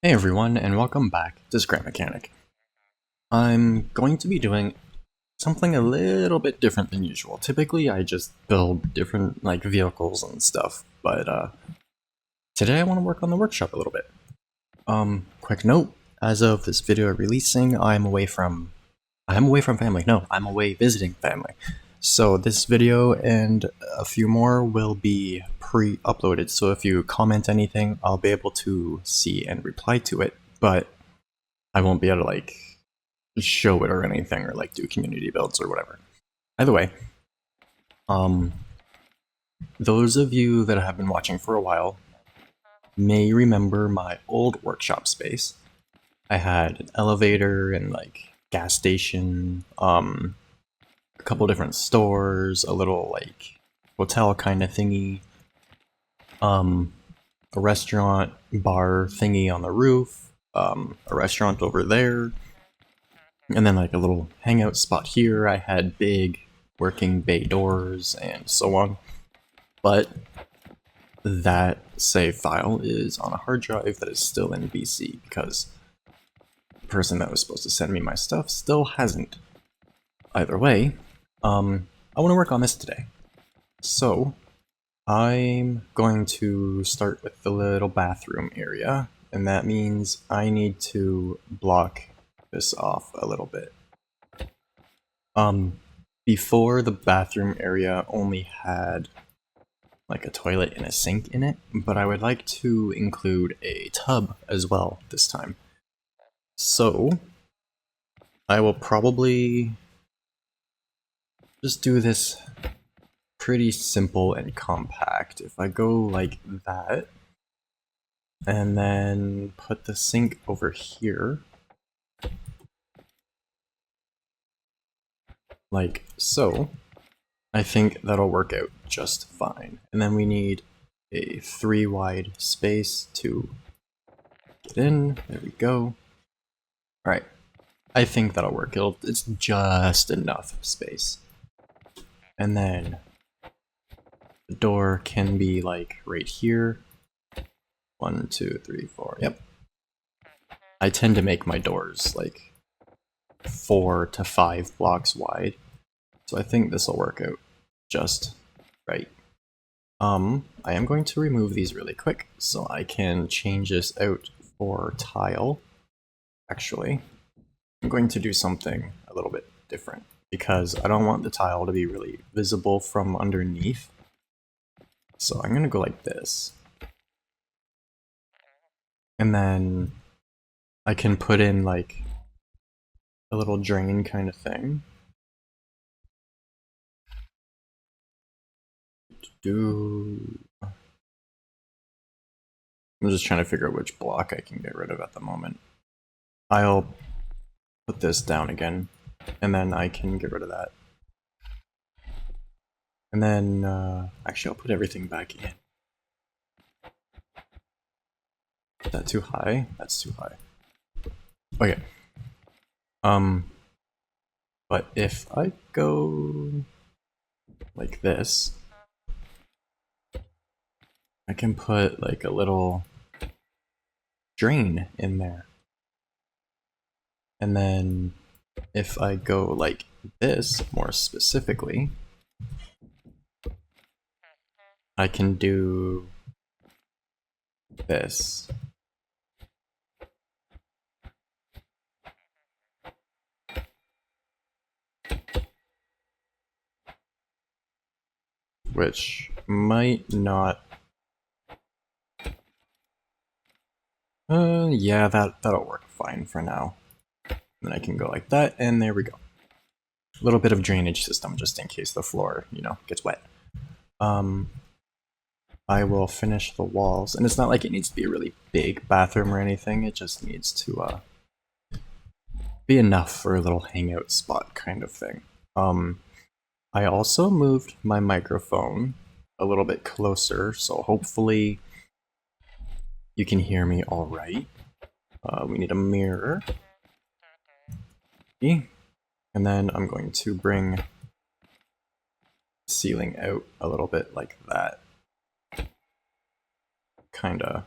Hey everyone, and welcome back to Scrap Mechanic. I'm going to be doing something a little bit different than usual. Typically, I just build different vehicles and stuff, but today I want to work on the workshop a little bit. Quick note: as of this video releasing, I'm away from family. No, I'm away visiting family. So this video and a few more will be pre-uploaded, so if you comment anything, I'll be able to see and reply to it, but I won't be able to show it or anything or do community builds or whatever. Either way, those of you that have been watching for a while may remember my old workshop space. I had an elevator and gas station, a couple different stores, a little hotel kind of thingy, a restaurant bar thingy on the roof, a restaurant over there, and then a little hangout spot here. I had big working bay doors and so on. But that save file is on a hard drive that is still in BC because the person that was supposed to send me my stuff still hasn't. Either way, I want to work on this today. So I'm going to start with the little bathroom area, and that means I need to block this off a little bit. Before, the bathroom area only had a toilet and a sink in it, but I would like to include a tub as well this time. So I will probably just do this pretty simple and compact. If I go like that, and then put the sink over here, like so, I think that'll work out just fine. And then we need a 3 wide space to get in. There we go. Alright, I think that'll work. It's just enough space. And then the door can be right here. 1, 2, 3, 4. Yep. I tend to make my doors 4 to 5 blocks wide, so I think this will work out just right. I am going to remove these really quick so I can change this out for tile. Actually, I'm going to do something a little bit different because I don't want the tile to be really visible from underneath. So I'm going to go like this. And then I can put in a little drain kind of thing. I'm just trying to figure out which block I can get rid of at the moment. I'll put this down again, and then I can get rid of that. And then, actually I'll put everything back in. Is that too high? That's too high. Okay. But if I go like this, I can put a little drain in there. And then if I go like this, more specifically, I can do this. Which might not... yeah, that'll work fine for now. Then I can go like that, and there we go. A little bit of drainage system just in case the floor, gets wet. I will finish the walls, and it's not like it needs to be a really big bathroom or anything, it just needs to be enough for a little hangout spot kind of thing. I also moved my microphone a little bit closer, so hopefully you can hear me all right. We need a mirror. And then I'm going to bring the ceiling out a little bit like that. Kinda.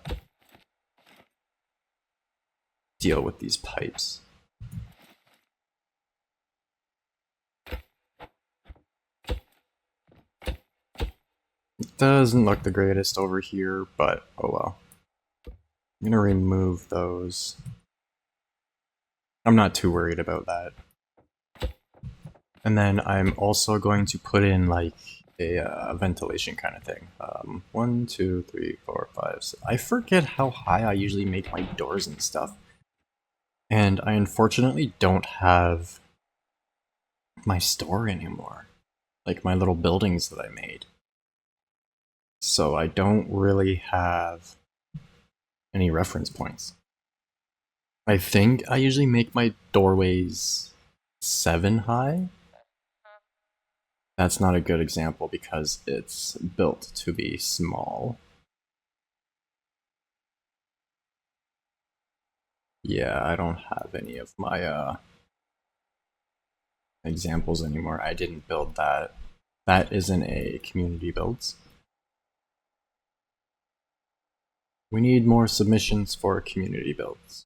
deal with these pipes. It doesn't look the greatest over here, but oh well. I'm gonna remove those. I'm not too worried about that. And then I'm also going to put in like a ventilation kind of thing. 1, 2, 3, 4, 5, 6. I forget how high I usually make my doors and stuff. And I unfortunately don't have my store anymore. Like my little buildings that I made. So I don't really have any reference points. I think I usually make my doorways 7 high. That's not a good example because it's built to be small. Yeah, I don't have any of my examples anymore. I didn't build that. That isn't a community builds. We need more submissions for community builds.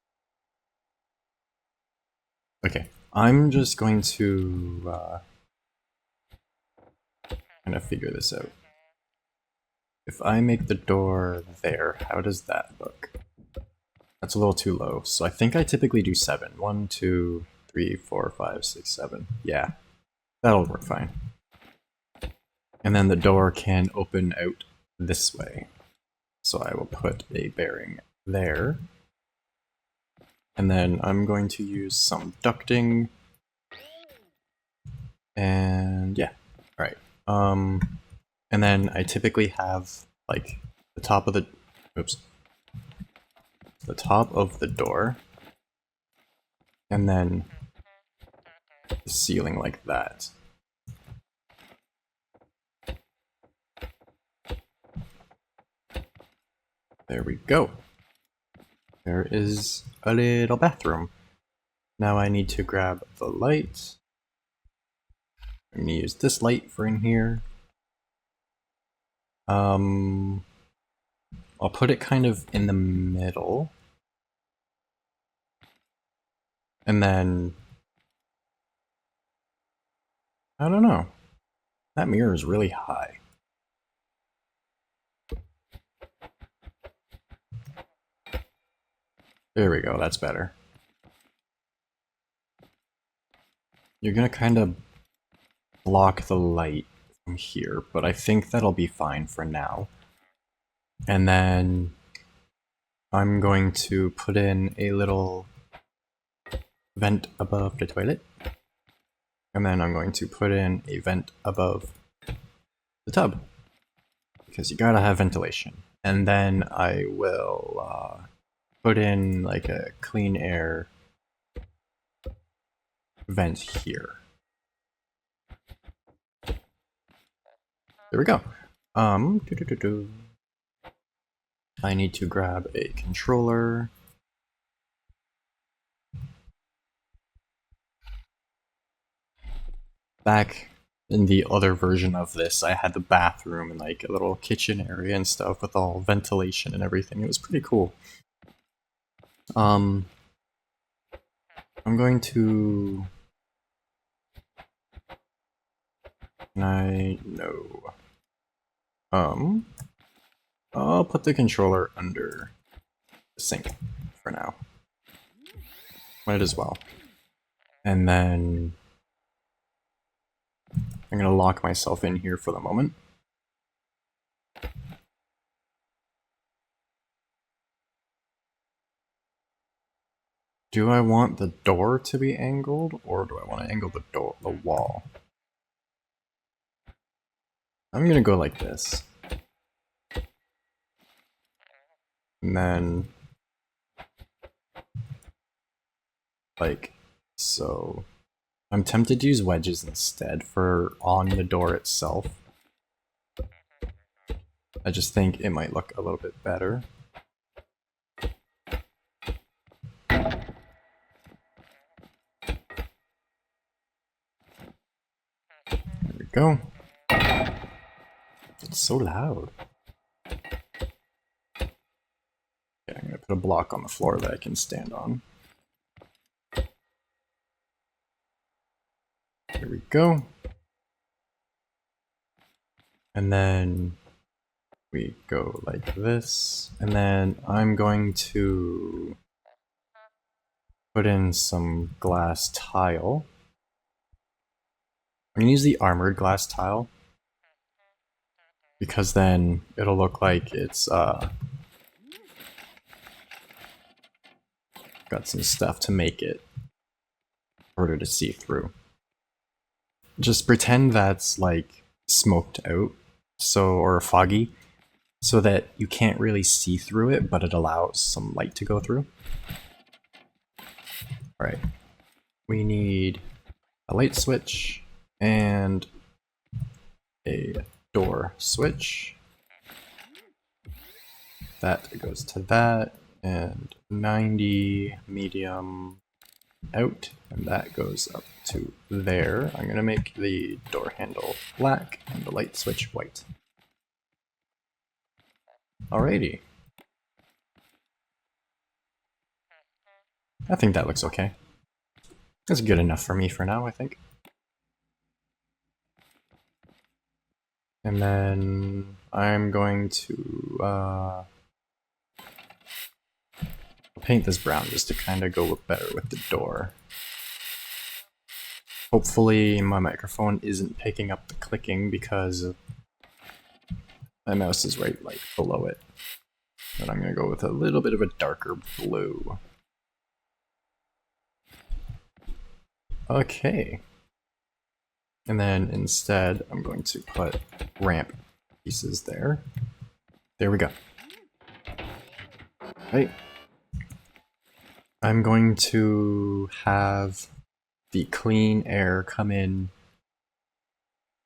Okay, I'm just going to kind of figure this out. If I make the door there, how does that look? That's a little too low, so I think I typically do 7. 1, 2, 3, 4, 5, 6, 7. Yeah, that'll work fine. And then the door can open out this way. So I will put a bearing there. And then I'm going to use some ducting. And yeah, alright. And then I typically have like the top of the top of the door. And then the ceiling like that. There we go. There is a little bathroom. Now I need to grab the light. I'm gonna use this light for in here. I'll put it kind of in the middle. And then, I don't know. That mirror is really high. There we go, that's better. You're gonna kind of block the light from here, but I think that'll be fine for now. And then I'm going to put in a little vent above the toilet. And then I'm going to put in a vent above the tub. Because you gotta have ventilation. And then I will put in like a clean air vent here. There we go. I need to grab a controller. Back in the other version of this, I had the bathroom and like a little kitchen area and stuff with all ventilation and everything. It was pretty cool. I'm going to... No. I'll put the controller under the sink for now. Might as well. And then I'm gonna lock myself in here for the moment. Do I want the door to be angled, or do I want to angle the wall? I'm gonna go like this. And then like so. I'm tempted to use wedges instead for on the door itself. I just think it might look a little bit better. There we go. It's so loud. Okay, I'm gonna put a block on the floor that I can stand on. Here we go. And then we go like this. And then I'm going to put in some glass tile. I'm gonna use the armored glass tile because then it'll look like it's got some stuff to make it harder to see through. Just pretend that's like smoked out, or foggy, so that you can't really see through it, but it allows some light to go through. Alright, we need a light switch and a door switch. That goes to that, and 90 medium out, and that goes up to there. I'm gonna make the door handle black and the light switch white. Alrighty. I think that looks okay. That's good enough for me for now, I think. And then I'm going to paint this brown just to kind of go better with the door. Hopefully my microphone isn't picking up the clicking because my mouse is right like below it. And I'm going to go with a little bit of a darker blue. Okay. And then instead I'm going to put ramp pieces there. There we go. Right. I'm going to have the clean air come in,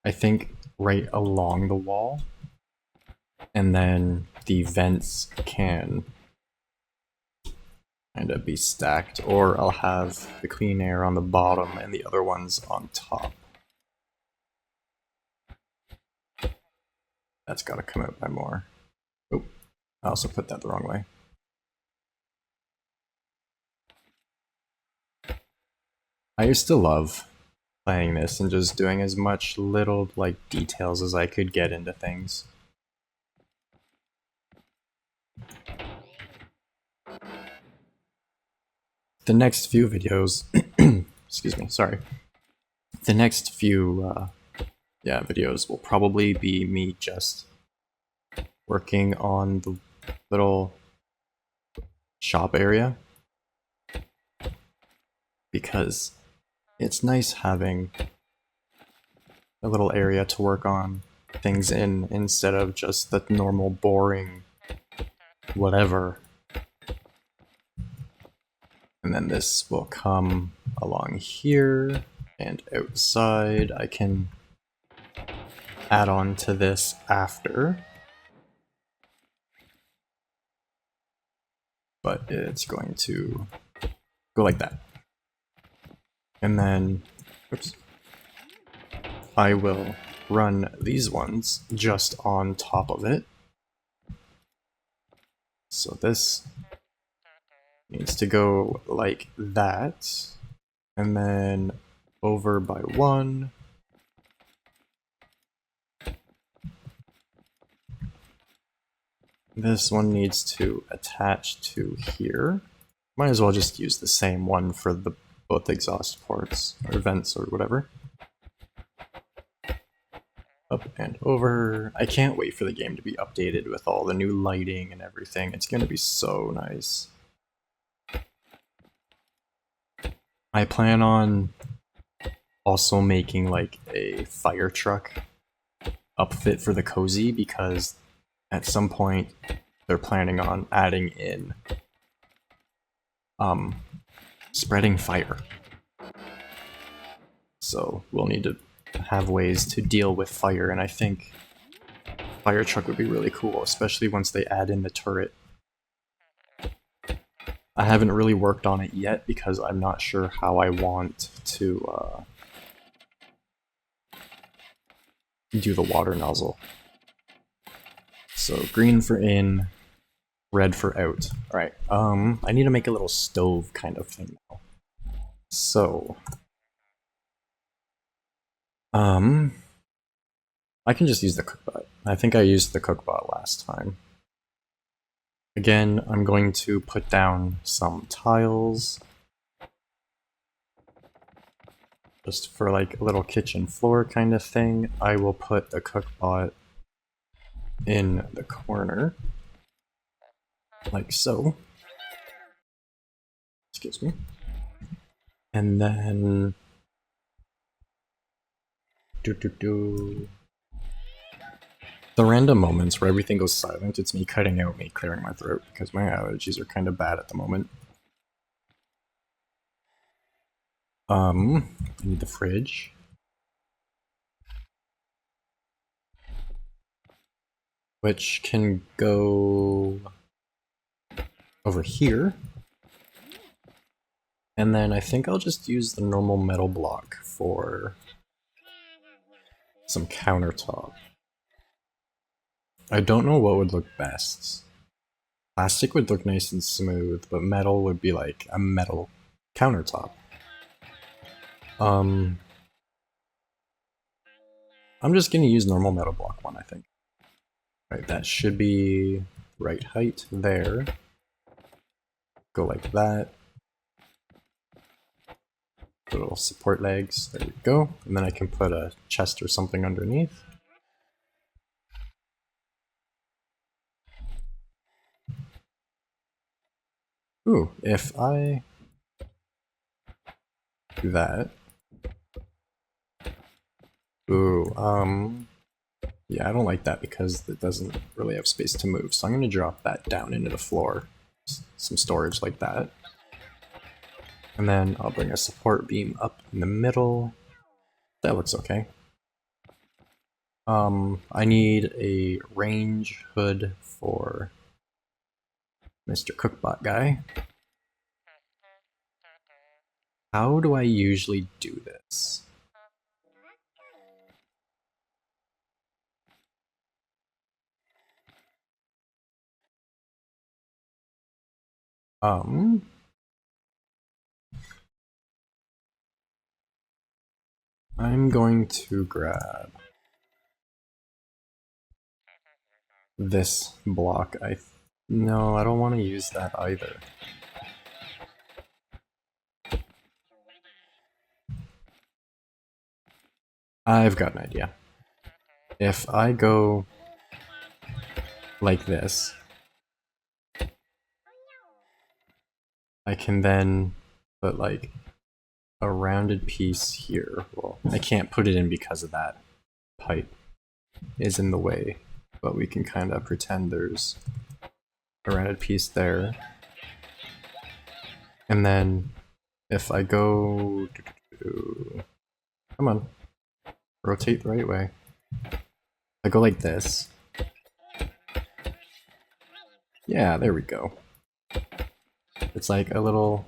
I think, right along the wall. And then the vents can kind of be stacked, or I'll have the clean air on the bottom and the other ones on top. That's got to come out by more. Oh, I also put that the wrong way. I used to love playing this and just doing as much little like details as I could get into things. The next few videos, excuse me, sorry. The next few videos will probably be me just working on the little shop area, because it's nice having a little area to work on things in instead of just the normal boring whatever. And then this will come along here, and outside I can add on to this after. But it's going to go like that. And then, oops, I will run these ones just on top of it. So this needs to go like that, and then over by one. This one needs to attach to here. Might as well just use the same one for the both exhaust ports, or vents, or whatever. Up and over. I can't wait for the game to be updated with all the new lighting and everything. It's gonna be so nice. I plan on also making like a fire truck upfit for the cozy, because at some point they're planning on adding in spreading fire. So we'll need to have ways to deal with fire, and I think fire truck would be really cool, especially once they add in the turret. I haven't really worked on it yet because I'm not sure how I want to do the water nozzle. So green for in, red for out. Alright, I need to make a little stove kind of thing now. So Um, I can just use the cookbot. I think I used the cookbot last time. Again, I'm going to put down some tiles. Just for like a little kitchen floor kind of thing. I will put the cookbot in the corner. Like so. Excuse me. And then... The random moments where everything goes silent, it's me cutting out me clearing my throat because my allergies are kind of bad at the moment. I need the fridge. Which can go over here. And then I think I'll just use the normal metal block for some countertop. I don't know what would look best. Plastic would look nice and smooth, but metal would be like a metal countertop. I'm just gonna use normal metal block one, I think. Right, that should be right height there. Go like that. Little support legs, there we go. And then I can put a chest or something underneath. Ooh, if I do that. Ooh, yeah, I don't like that because it doesn't really have space to move. So I'm gonna drop that down into the floor. Some storage like that. And then I'll bring a support beam up in the middle. That looks okay. I need a range hood for Mr. Cookbot guy. How do I usually do this? I'm going to grab this block. No, I don't want to use that either. I've got an idea. If I go like this, I can then put like a rounded piece here. Well, I can't put it in because of that pipe is in the way, but we can kind of pretend there's a rounded piece there. And then if I go... Come on. Rotate the right way. I go like this. Yeah, there we go. It's like a little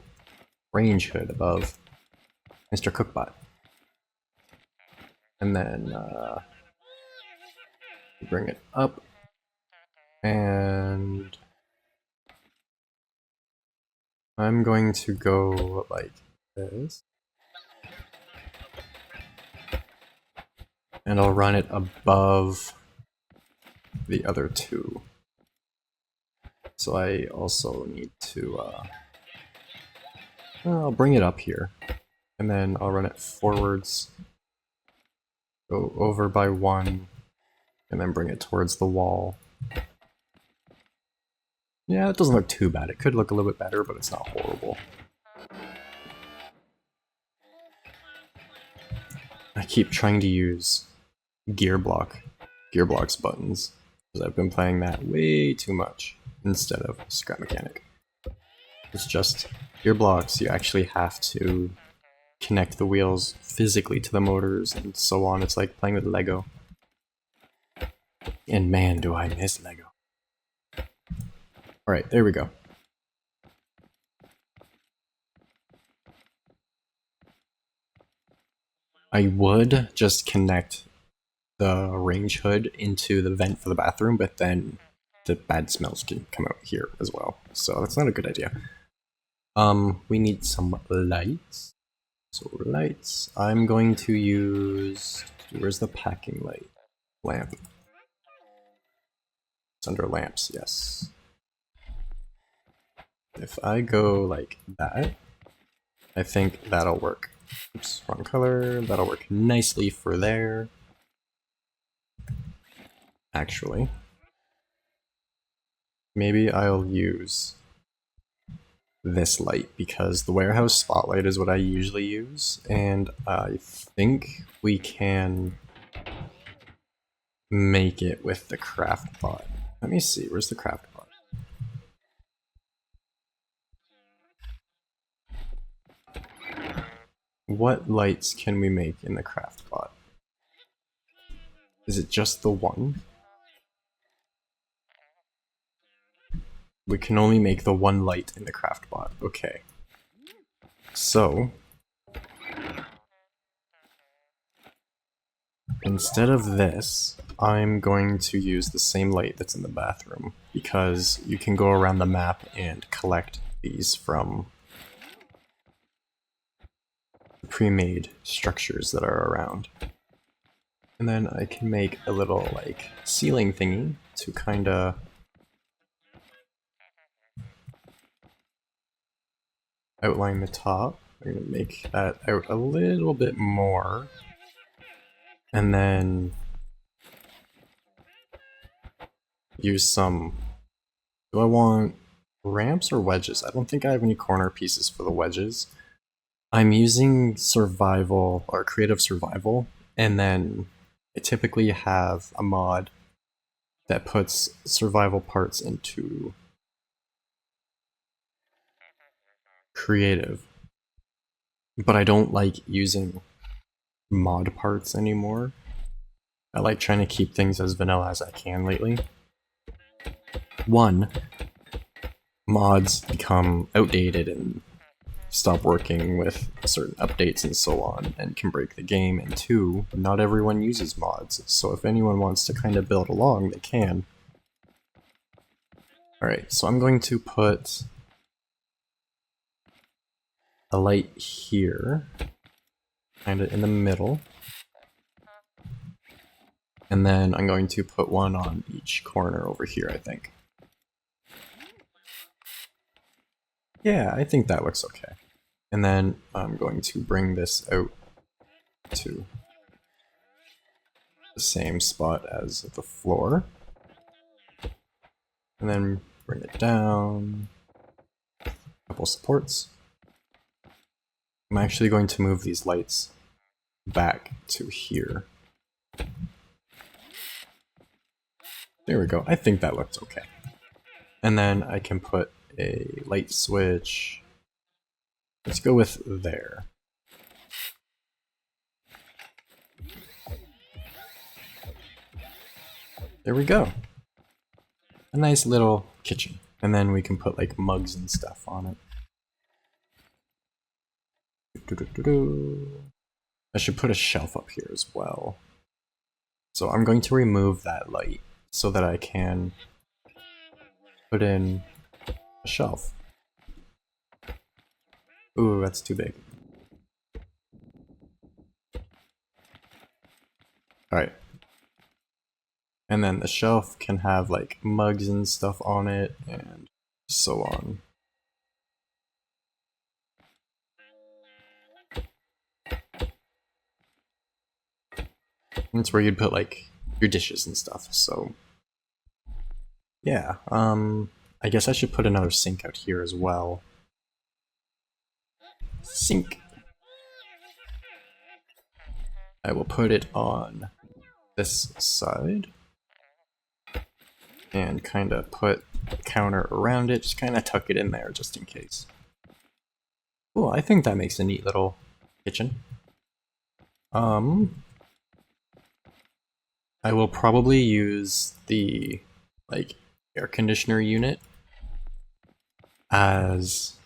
range hood above Mr. Cookbot. And then bring it up. And I'm going to go like this. And I'll run it above the other two. So I also need to, I'll bring it up here. And then I'll run it forwards, go over by one, and then bring it towards the wall. Yeah, it doesn't look too bad. It could look a little bit better, but it's not horrible. I keep trying to use Gearbox buttons, because I've been playing that way too much instead of Scrap Mechanic. It's just Gearbox, you actually have to connect the wheels physically to the motors and so on. It's like playing with Lego. And man, do I miss Lego. Alright, there we go. I would just connect the range hood into the vent for the bathroom, but then the bad smells can come out here as well. So that's not a good idea. We need some lights. So lights, I'm going to use, where's the packing light? Lamp. It's under lamps, yes. If I go like that, I think that'll work. Oops, wrong color. That'll work nicely for there. Actually, maybe I'll use this light because the warehouse spotlight is what I usually use, and I think we can make it with the craft bot. Let me see, where's the craft bot? What lights can we make in the craft bot? Is it just the one? We can only make the one light in the craft bot. Okay. So, instead of this, I'm going to use the same light that's in the bathroom, because you can go around the map and collect these from pre-made structures that are around. And then I can make a little, like, ceiling thingy to kinda outline the top. I'm gonna make that out a little bit more. And then use some... Do I want ramps or wedges? I don't think I have any corner pieces for the wedges. I'm using survival, or creative survival, and then I typically have a mod that puts survival parts into creative. But I don't like using mod parts anymore. I like trying to keep things as vanilla as I can lately. One, mods become outdated and stop working with certain updates and so on, and can break the game. And two, not everyone uses mods, so if anyone wants to kind of build along, they can. Alright, so I'm going to put a light here, kind of in the middle, and then I'm going to put one on each corner over here, I think. Yeah, I think that looks okay. And then I'm going to bring this out to the same spot as the floor. And then bring it down. A couple supports. I'm actually going to move these lights back to here. There we go. I think that looks okay. And then I can put a light switch. Let's go with there. There we go. A nice little kitchen. And then we can put like mugs and stuff on it. I should put a shelf up here as well. So I'm going to remove that light so that I can put in a shelf. Ooh, that's too big. Alright. And then the shelf can have like mugs and stuff on it and so on. And it's where you'd put like your dishes and stuff, so yeah, I guess I should put another sink out here as well. Sink. I will put it on this side and kind of put the counter around it, just kind of tuck it in there just in case. Cool, I think that makes a neat little kitchen. I will probably use the like air conditioner unit as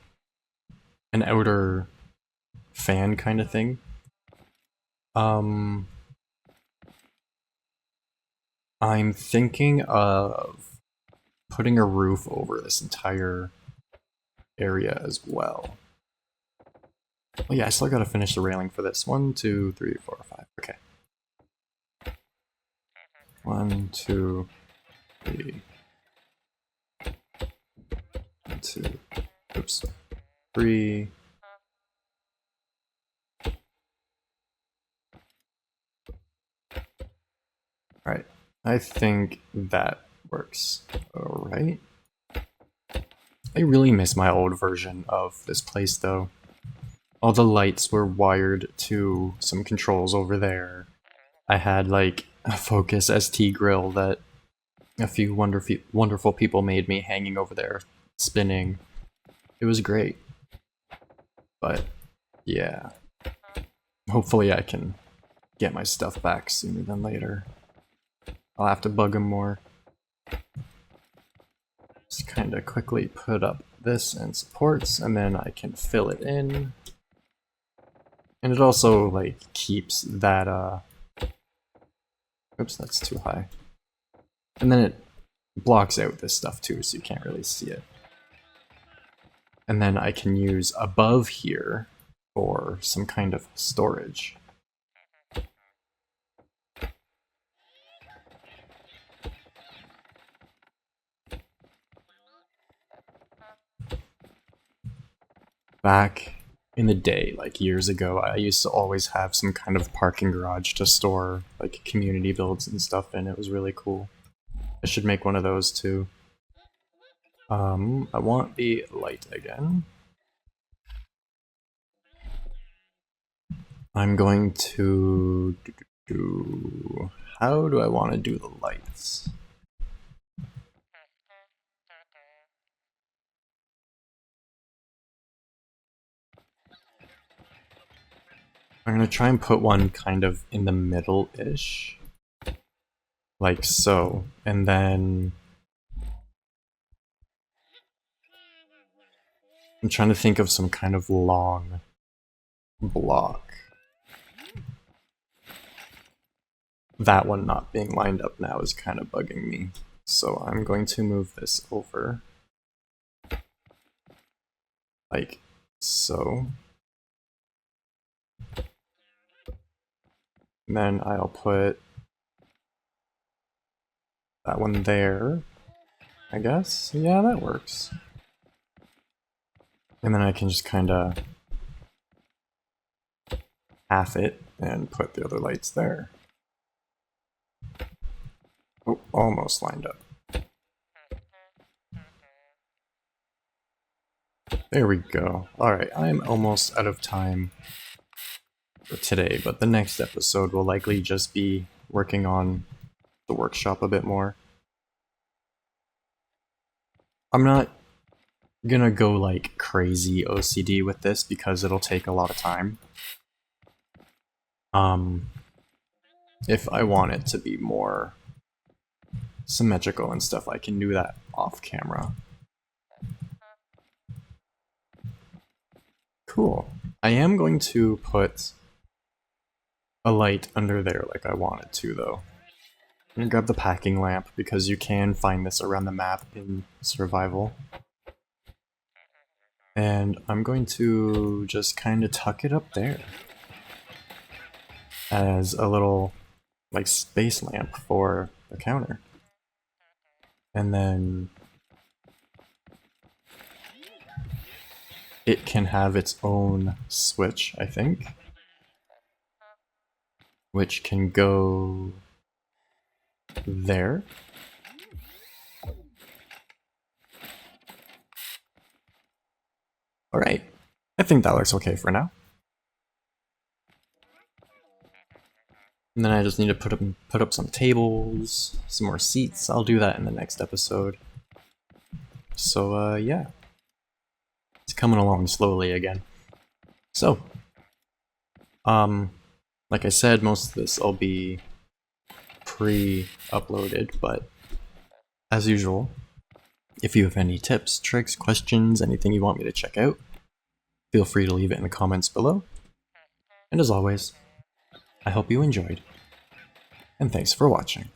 an outer fan kind of thing. I'm thinking of putting a roof over this entire area as well. Oh yeah, I still gotta finish the railing for this. 1, 2, 3, 4, 5. Okay. 1, 2, 3. 1, 2. Oops. 3. Alright. I think that works. Alright. I really miss my old version of this place though. All the lights were wired to some controls over there. I had like a Focus ST grill that a few wonderful people made me hanging over there, spinning. It was great. But yeah, hopefully I can get my stuff back sooner than later. I'll have to bug him more. Just kind of quickly put up this and supports, and then I can fill it in. And it also like keeps that oops, that's too high. And then it blocks out this stuff too, so you can't really see it. And then I can use above here for some kind of storage. Back in the day, like years ago, I used to always have some kind of parking garage to store like community builds and stuff in. It was really cool. I should make one of those too. I want the light again. I'm going to do... How do I want to do the lights? I'm going to try and put one kind of in the middle-ish. Like so. And then... I'm trying to think of some kind of long block. That one not being lined up now is kind of bugging me. So I'm going to move this over. Like so. And then I'll put that one there, I guess. Yeah, that works. And then I can just kind of half it and put the other lights there. Oh, almost lined up. There we go. Alright, I'm almost out of time for today, but the next episode will likely just be working on the workshop a bit more. I'm not gonna go like crazy OCD with this because it'll take a lot of time. If I want it to be more symmetrical and stuff, I can do that off camera. Cool. I am going to put a light under there like I wanted to, though. I'm gonna grab the packing lamp because you can find this around the map in survival. And I'm going to just kind of tuck it up there as a little like space lamp for the counter. And then it can have its own switch, I think, which can go there. Alright, I think that looks okay for now. And then I just need to put up some tables, some more seats. I'll do that in the next episode. So yeah, it's coming along slowly again. So, like I said, most of this will be pre-uploaded, but as usual, if you have any tips, tricks, questions, anything you want me to check out, feel free to leave it in the comments below. And as always, I hope you enjoyed, and thanks for watching.